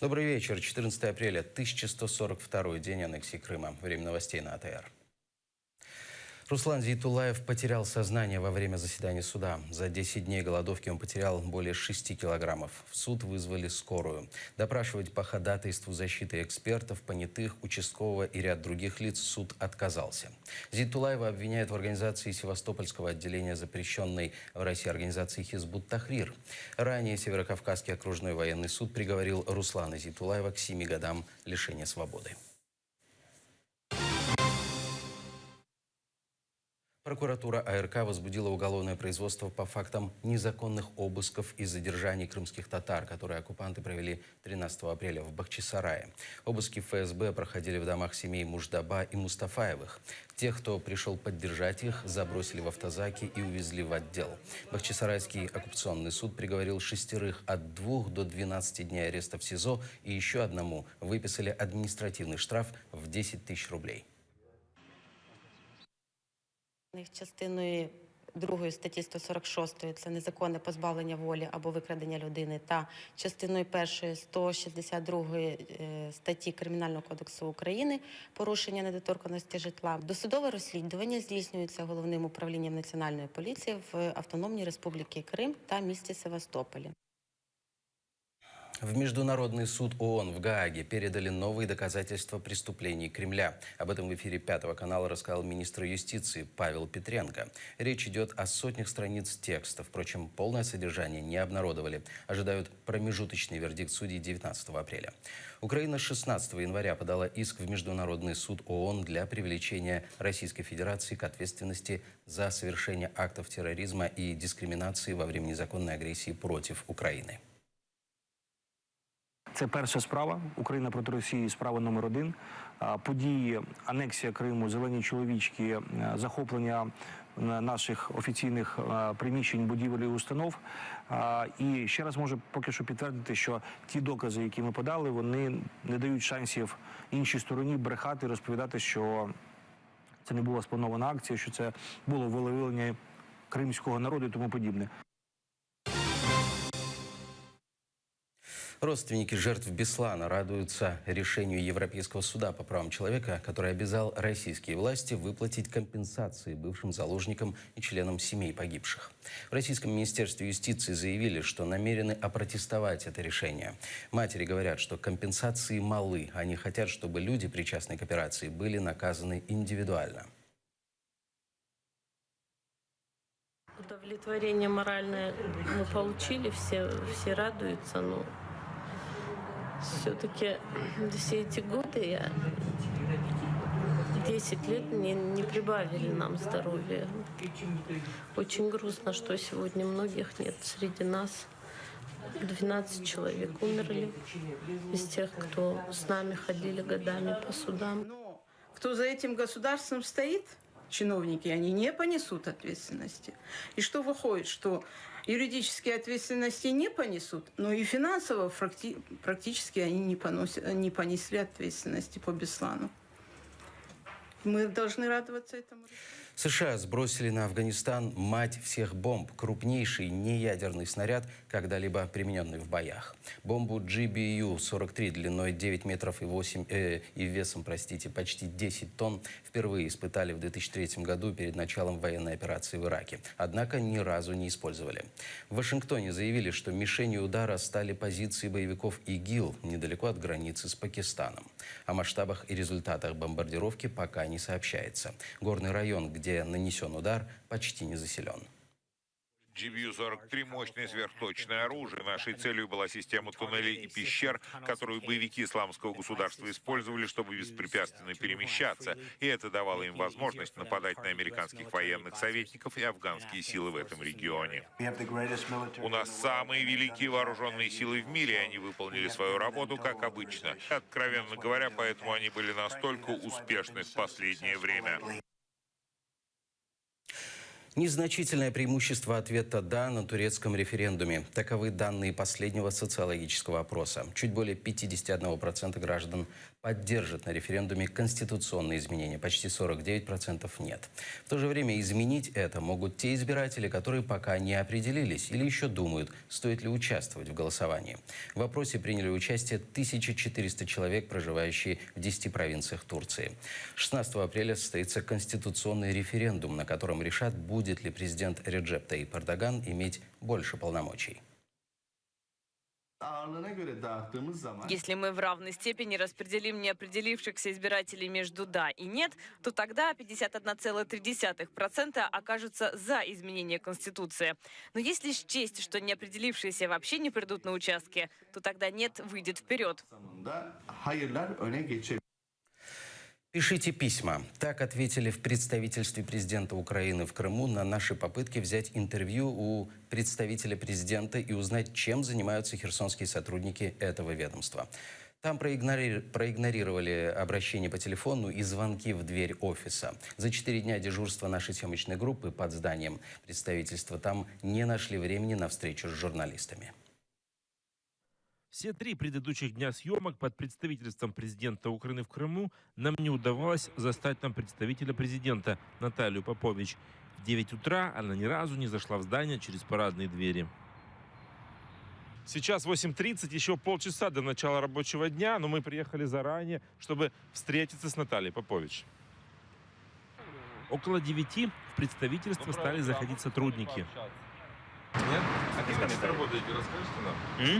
Добрый вечер. 14 апреля, 1142 день аннексии Крыма. Время новостей на АТР. Руслан Зейтулаев потерял сознание во время заседания суда. За 10 дней голодовки он потерял более 6 килограммов. В суд вызвали скорую. Допрашивать по ходатайству защиты экспертов, понятых, участкового и ряд других лиц суд отказался. Зейтулаева обвиняют в организации Севастопольского отделения запрещенной в России организации Хизбут Тахрир. Ранее Северокавказский окружной военный суд приговорил Руслана Зейтулаева к 7 годам лишения свободы. Прокуратура АРК возбудила уголовное производство по фактам незаконных обысков и задержаний крымских татар, которые оккупанты провели 13 апреля в Бахчисарае. Обыски ФСБ проходили в домах семей Муждаба и Мустафаевых. Тех, кто пришел поддержать их, забросили в автозаки и увезли в отдел. Бахчисарайский оккупационный суд приговорил 6 от 2 до 12 дней ареста в СИЗО, и еще одному выписали административный штраф в 10 тысяч рублей. Частиною 2 статті 146 – це незаконне позбавлення волі або викрадення людини, та частиною 1 162 статті Кримінального кодексу України – порушення недоторканності житла. Досудове розслідування здійснюється Головним управлінням Національної поліції в Автономній Республіці Крим та місті Севастополі. В Международный суд ООН в Гааге передали новые доказательства преступлений Кремля. Об этом в эфире Пятого канала рассказал министр юстиции Павел Петренко. Речь идет о сотнях страниц текста. Впрочем, полное содержание не обнародовали. Ожидают промежуточный вердикт судей 19 апреля. Украина 16 января подала иск в Международный суд ООН для привлечения Российской Федерации к ответственности за совершение актов терроризма и дискриминации во время незаконной агрессии против Украины. Це перша справа. Україна проти Росії, справа номер 1. Події, анексія Криму, зелені чоловічки, захоплення наших офіційних приміщень, будівель і установ. І ще раз можу поки що підтвердити, що ті докази, які ми подали, вони не дають шансів іншій стороні брехати, розповідати, що це не була спланована акція, що це було волевиявлення кримського народу і тому подібне. Родственники жертв Беслана радуются решению Европейского суда по правам человека, который обязал российские власти выплатить компенсации бывшим заложникам и членам семей погибших. В Российском министерстве юстиции заявили, что намерены опротестовать это решение. Матери говорят, что компенсации малы. Они хотят, чтобы люди, причастные к операции, были наказаны индивидуально. Удовлетворение моральное мы получили, все радуются, но все-таки все эти годы, 10 лет не прибавили нам здоровья. Очень грустно, что сегодня многих нет среди нас. 12 человек умерли из тех, кто с нами ходили годами по судам. Кто за этим государством стоит? Чиновники, они не понесут ответственности. И что выходит, что юридические ответственности не понесут, но и финансово практически они не понесли ответственности по Беслану. Мы должны радоваться этому. США сбросили на Афганистан мать всех бомб, крупнейший неядерный снаряд, когда-либо примененный в боях. Бомбу GBU-43 длиной 9 метров и весом, почти 10 тонн впервые испытали в 2003 году перед началом военной операции в Ираке. Однако ни разу не использовали. В Вашингтоне заявили, что мишенью удара стали позиции боевиков ИГИЛ недалеко от границы с Пакистаном. О масштабах и результатах бомбардировки пока не сообщается. Горный район, где нанесен удар, почти не заселен. GBU-43 – мощное сверхточное оружие. Нашей целью была система туннелей и пещер, которую боевики исламского государства использовали, чтобы беспрепятственно перемещаться. И это давало им возможность нападать на американских военных советников и афганские силы в этом регионе. У нас самые великие вооруженные силы в мире, и они выполнили свою работу, как обычно. Откровенно говоря, поэтому они были настолько успешны в последнее время. Незначительное преимущество ответа «да» на турецком референдуме. Таковы данные последнего социологического опроса. Чуть более 51% граждан поддержат на референдуме конституционные изменения. Почти 49% нет. В то же время изменить это могут те избиратели, которые пока не определились или еще думают, стоит ли участвовать в голосовании. В опросе приняли участие 1400 человек, проживающие в 10 провинциях Турции. 16 апреля состоится конституционный референдум, на котором решат, будет ли президент Реджеп Таyyip Эрдоган иметь больше полномочий. Если мы в равной степени распределим неопределившихся избирателей между «да» и «нет», то тогда 51,3% окажутся за изменение Конституции. Но если счесть, что неопределившиеся вообще не придут на участки, то тогда «нет» выйдет вперед. Пишите письма. Так ответили в представительстве президента Украины в Крыму на наши попытки взять интервью у представителя президента и узнать, чем занимаются херсонские сотрудники этого ведомства. Там проигнорировали обращение по телефону и звонки в дверь офиса. За 4 дня дежурства нашей съемочной группы под зданием представительства там не нашли времени на встречу с журналистами. Все 3 предыдущих дня съемок под представительством президента Украины в Крыму нам не удавалось застать там представителя президента Наталью Попович. В 9 утра она ни разу не зашла в здание через парадные двери. Сейчас 8:30, еще полчаса до начала рабочего дня, но мы приехали заранее, чтобы встретиться с Натальей Попович. Около 9 в представительство стали заходить сотрудники. Нет? А кем вы здесь работаете? Расскажите нам.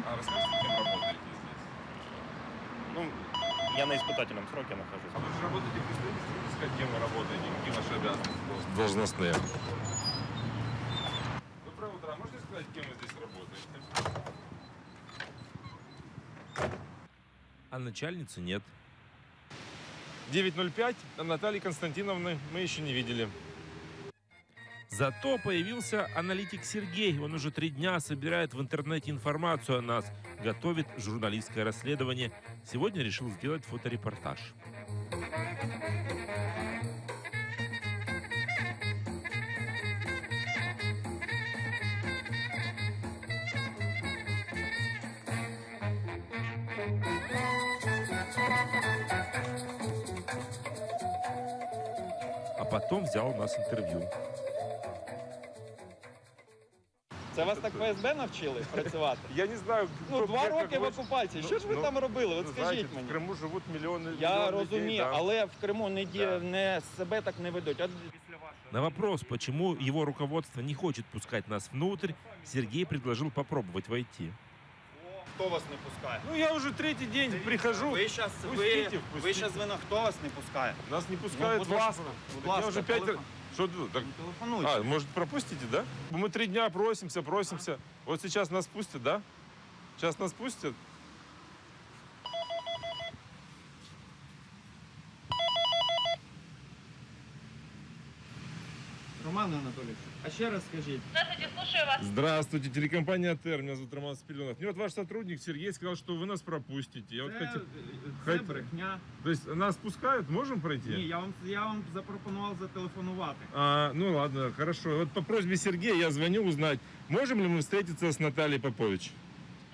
А расскажите, кем работаете здесь? Ну, я на испытательном сроке нахожусь. А вы же работаете в представительстве, сказать, кем вы работаете, какие ваши обязанности Должностные. Доброе утро. А можете сказать, кем вы здесь работаете? А начальницы нет. 9:05, а Натальи Константиновны мы еще не видели. Зато появился аналитик Сергей. Он уже 3 дня собирает в интернете информацию о нас, готовит журналистское расследование. Сегодня решил сделать фоторепортаж. А потом взял у нас интервью. Це вас так ФСБ навчили працювати? Я не знаю, Ну, 2 роки в окупації. Що ж ви там робили? От скажіть мені. В Криму живуть мільйони людей. Я розумію, але в Криму не себе так не ведуть. От На вопрос, почему его руководство не хочет пускать нас внутрь, Сергей предложил попробовать войти. хто вас не пускає? Ну, я уже 3-й день прихожу. Ви зараз винно, хто вас не пускає? Нас не пускают будь в ласка, Астрахань. будь ласка, Я уже 5 раз... телефон. Что ты так? Телефонуйте. А, может, пропустите, да? Мы 3 дня просимся. Вот сейчас нас пустят, да? Сейчас нас пустят. Роман Анатолійович, а ще раз скажіть. Здравствуйте, телекомпания ТР. Меня зовут Роман Спиридонов. Мне вот ваш сотрудник Сергей сказал, что вы нас пропустите. Я вот Це брехня. То есть нас пускают, можем пройти? Ні, я вам запропонував зателефонувати. Ну ладно, хорошо. Вот по просьбе Сергея я звоню узнать, можем ли мы встретиться с Натальей Попович.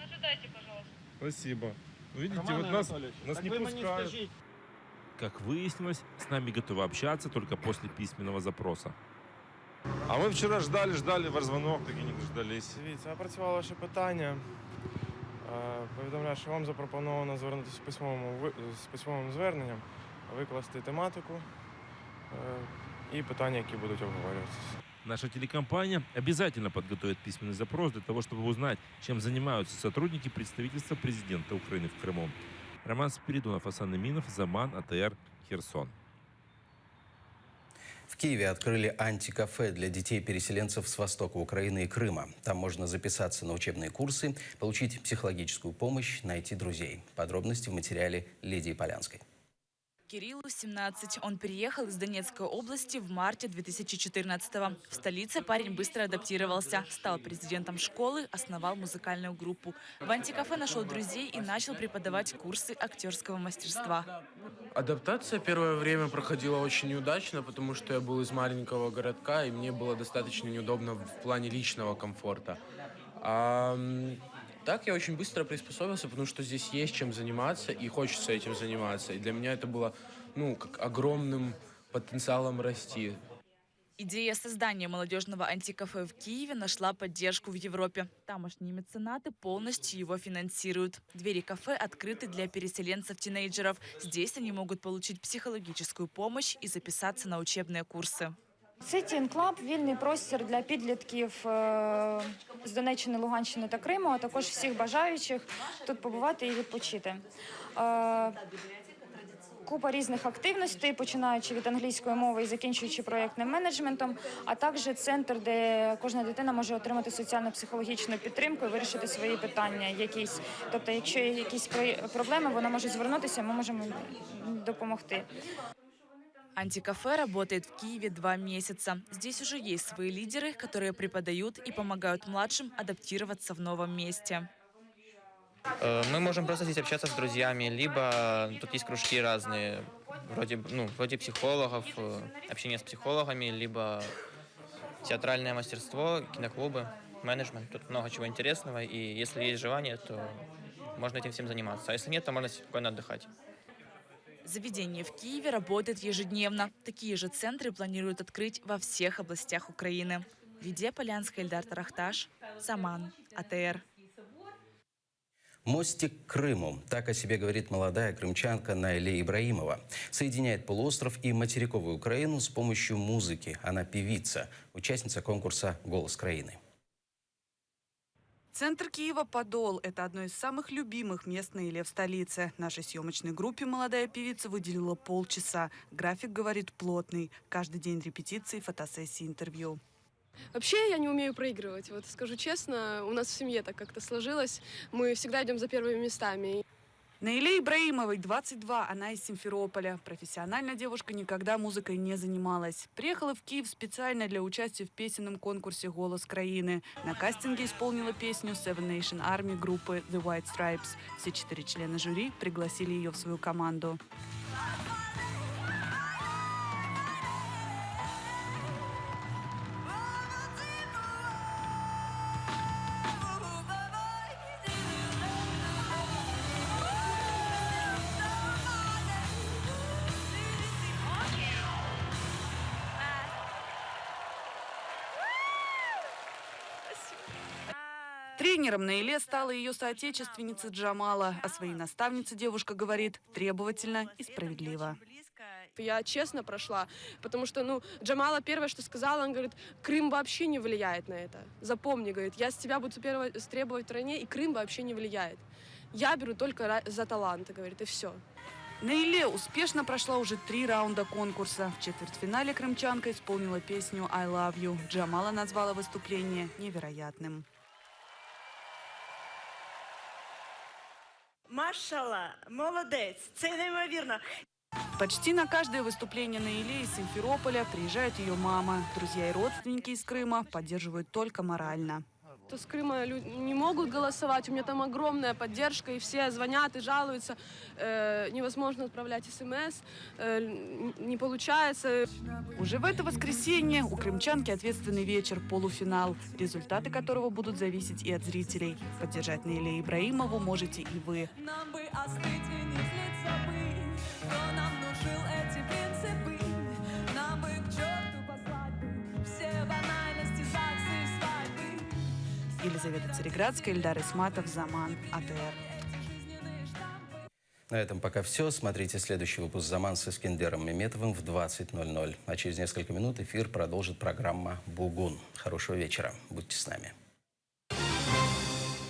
Ожидайте, пожалуйста. Спасибо. Ну, видите, Роман вот нас Анатолійович, не так ви мені пускают. скажіть. Как выяснилось, с нами готовы общаться только после письменного запроса. А мы вчера ждали ваш звонок, так и не дождались. Дивіться, опрацювали ваше питання. Повідомляю, що вам запропоновано звернутися з письмовим зверненням, викласти тематику і питання, які будуть обговорюватися. Наша телекомпания обязательно подготовит письменный запрос для того, чтобы узнать, чем занимаются сотрудники представительства президента Украины в Крыму. Роман Спиридонов, Асан Эминов, Заман, АТР, Херсон. В Киеве открыли антикафе для детей-переселенцев с востока Украины и Крыма. Там можно записаться на учебные курсы, получить психологическую помощь, найти друзей. Подробности в материале Лидии Полянской. Кириллу 17. Он переехал из Донецкой области в марте 2014-го. В столице парень быстро адаптировался, стал президентом школы, основал музыкальную группу. В антикафе нашел друзей и начал преподавать курсы актерского мастерства. Адаптация первое время проходила очень неудачно, потому что я был из маленького городка, и мне было достаточно неудобно в плане личного комфорта. Так я очень быстро приспособился, потому что здесь есть чем заниматься, и хочется этим заниматься. И для меня это было, как огромным потенциалом расти. Идея создания молодежного антикафе в Киеве нашла поддержку в Европе. Тамошние меценаты полностью его финансируют. Двери кафе открыты для переселенцев-тинейджеров. Здесь они могут получить психологическую помощь и записаться на учебные курсы. City Club – вільний простір для підлітків з Донеччини, Луганщини та Криму, а також всіх бажаючих тут побувати і відпочити. Купа різних активностей, починаючи від англійської мови і закінчуючи проєктним менеджментом, а також центр, де кожна дитина може отримати соціально-психологічну підтримку і вирішити свої питання якісь. Тобто, якщо є якісь проблеми, вона може звернутися, ми можемо допомогти. Антикафе работает в Киеве 2 месяца. Здесь уже есть свои лидеры, которые преподают и помогают младшим адаптироваться в новом месте. Мы можем просто здесь общаться с друзьями, либо тут есть кружки разные, вроде психологов, общение с психологами, либо театральное мастерство, киноклубы, менеджмент. Тут много чего интересного, и если есть желание, то можно этим всем заниматься. А если нет, то можно спокойно отдыхать. Заведение в Киеве работает ежедневно. Такие же центры планируют открыть во всех областях Украины. Лидия Полянская, Эльдар Тарахташ, Заман, АТР. Мостик к Крыму. Так о себе говорит молодая крымчанка Наиле Ибраимова. Соединяет полуостров и материковую Украину с помощью музыки. Она певица, участница конкурса «Голос краины». Центр Киева «Подол» – это одно из самых любимых мест Наиле в столице. Нашей съемочной группе молодая певица выделила полчаса. График, говорит, плотный. Каждый день репетиции, фотосессии, интервью. Вообще я не умею проигрывать. Вот скажу честно, у нас в семье так как-то сложилось. Мы всегда идем за первыми местами. Наиле Ибраимовой 22, она из Симферополя. Профессионально девушка никогда музыкой не занималась. Приехала в Киев специально для участия в песенном конкурсе «Голос краины». На кастинге исполнила песню Seven Nation Army группы The White Stripes. Все 4 члена жюри пригласили ее в свою команду. Тренером Наиле стала ее соотечественница Джамала. О своей наставнице девушка говорит требовательно и справедливо. Я честно прошла, потому что, Джамала первое, что сказала, он говорит, Крым вообще не влияет на это. Запомни, говорит, я с тебя буду требовать в стране, и Крым вообще не влияет. Я беру только за таланты, говорит, и все. Наиле успешно прошла уже 3 раунда конкурса. В четвертьфинале крымчанка исполнила песню «I love you». Джамала назвала выступление невероятным. Машалла, молодец, це неймовірно. Почти на каждое выступление Наиле из Симферополя приезжает ее мама. Друзья и родственники из Крыма поддерживают только морально. То с Крыма люди не могут голосовать, у меня там огромная поддержка, и все звонят и жалуются. Невозможно отправлять СМС, не получается. Уже в это воскресенье у крымчанки ответственный вечер, полуфинал, результаты которого будут зависеть и от зрителей. Поддержать Наиле Ибраимову можете и вы. Нам бы остыть и не злиться бы, кто нам внушил эти принципы. Нам бы к черту послать бы все банальности, ЗАГСы и свадьбы. Елизавета Цареградская, Эльдар Исматов, Заман, АТР. На этом пока все. Смотрите следующий выпуск «Заман» с Искендером Меметовым в 20:00. А через несколько минут эфир продолжит программа «Бугун». Хорошего вечера. Будьте с нами.